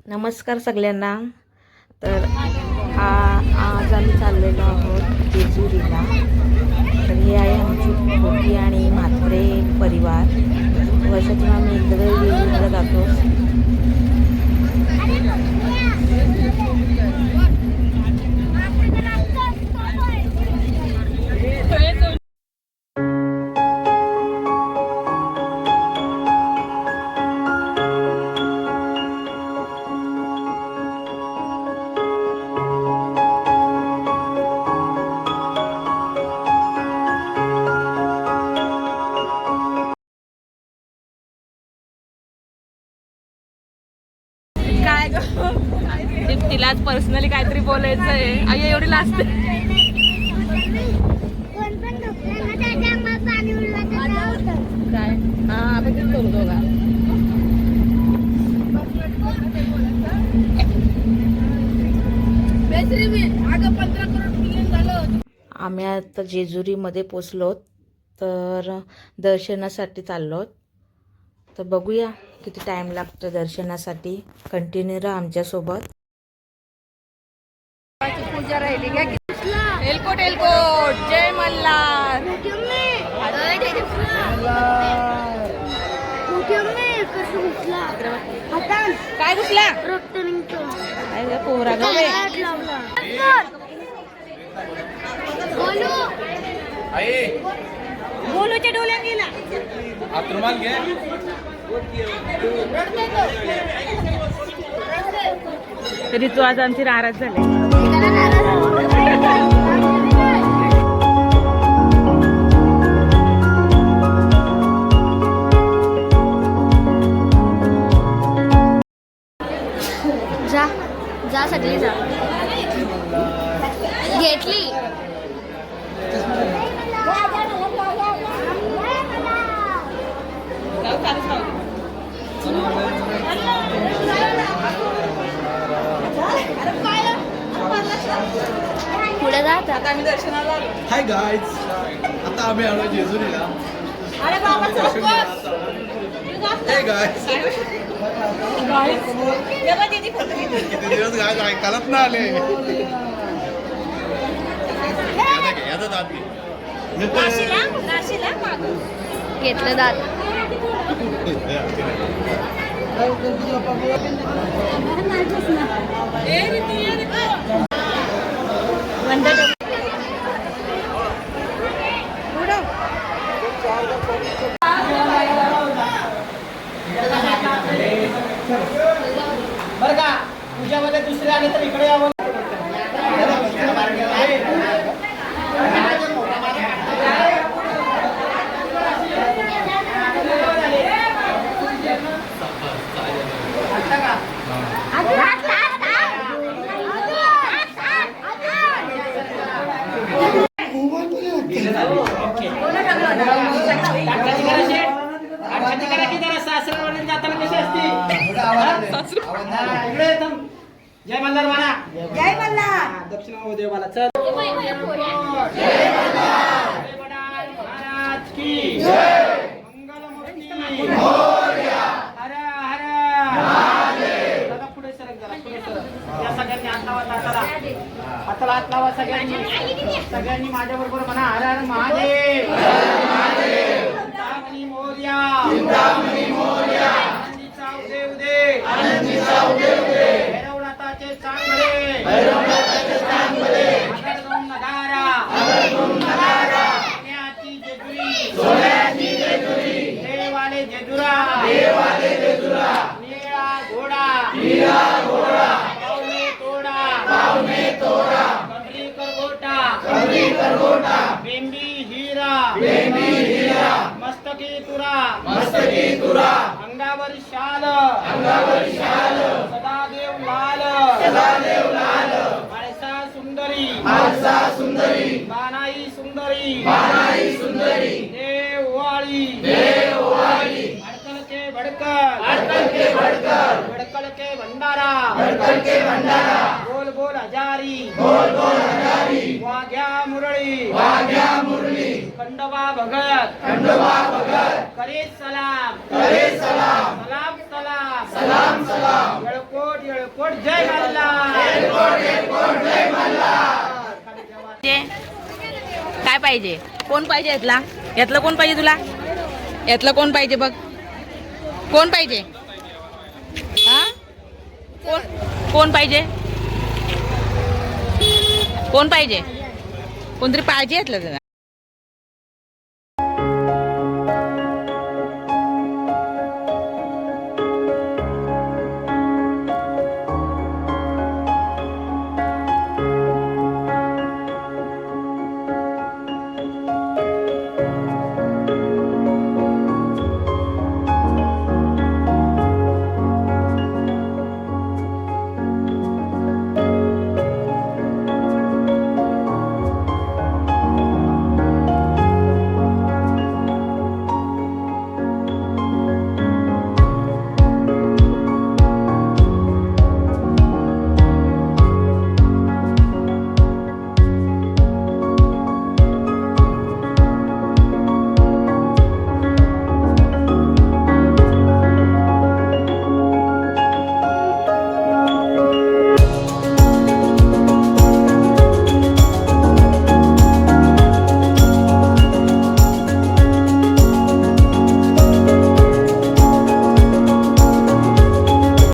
नमस्कार सगळ्यांना. तर आज आम्ही चाललेलो आहोत जेजुरीला. तर हे आहे आमची मोठी आणि म्हात्रे परिवार. वर्षातून आम्ही एकदा तरी जेजुरीला जातो. तिलाच पर्सनली काहीतरी बोलायचं आहे. आई एवढी लाजते. काय हा आपण तेच करू दोघा. आम्ही आता जेजुरीमध्ये पोचलो. तर दर्शनासाठी चाललो. तर बघूया किती टाइम लागतो दर्शनासाठी. कंटिन्यू राहा आमच्यासोबत. पूजा राहिली का? एलकोट एलकोट जय मल्हार. काय घुसला पोहरा ग बोलूच्या डोल्या गेला. तरी तू आज आमची नाराज झाली. जा जा सगळी जा. घेतली पुढे जात आता आम्ही दर्शनाला. हाय गाईज, आता आम्ही आलो जेजुरीला. हे गाईज किती दिवस गाईज ऐकायलाच ना आले. घेतलं दात. बरं का पूजामध्ये दुसरे आले तर इकडे यावं. जाताना कशी असते. जय मल्हार म्हणा. जय मल्हार. दक्षिणा देवाला चल. महाराज की मंगलमूर्ती. हर हर जरा पुढे सरक, जरा पुढे सरक. या सगळ्यांनी हात लावा ताटाला. हाताला हात लावा सगळ्यांनी माझ्या बरोबर म्हणा हर हर महादेव. चिंतामणी मोरया. चिंतामणी मोरया. आनंदीचा उदे उदे. भैरवनाथाचे चांगले. भैरवनाथाचे चांगले. आगरदोम नगारा. सोन्याची जेजुरी. सोन्याची जेजुरी. देवाले जेजुरा. देवाले जेजुरा. निळा घोडा. निळा घोडा. पावणे तोडा. पावणे तोडा. कमलीकर गोटा. कमलीकर गोटा. बेंबी हिरा. बेंबी हिरा. मस्तकी तुरा. मस्तकी तुरा. अंगावर शाल. अंगावर शाल. सदादेव लाल. सदादेव लाल. माळसा सुंदरी. माळसा सुंदरी. बानाई सुंदरी. बानाई सुंदरी. देववाळी. देववाळी. भडकल के भडकल. भडकल के भडकल. भडकल के भंडारा. भडकल के भंडारा. बोल बोल हजारी. बोल बोल हजारी. वाघ्या मुरळी. वाघ्या मुरळी. खंडोबा भगत. खंडोबा भगत. करे सलाम. करे सलाम. सलाम सलाम. सलाम सलाम. येळकोट एअरपोर्ट जय मल्हार. काय पाहिजे? कोण पाहिजे यातला? यातलं कोण पाहिजे तुला? यातलं कोण पाहिजे बघ? कोण पाहिजे? हा? कोण पाहिजे? कोण पाहिजे? कोणतरी पाहिजे यातलं जरा.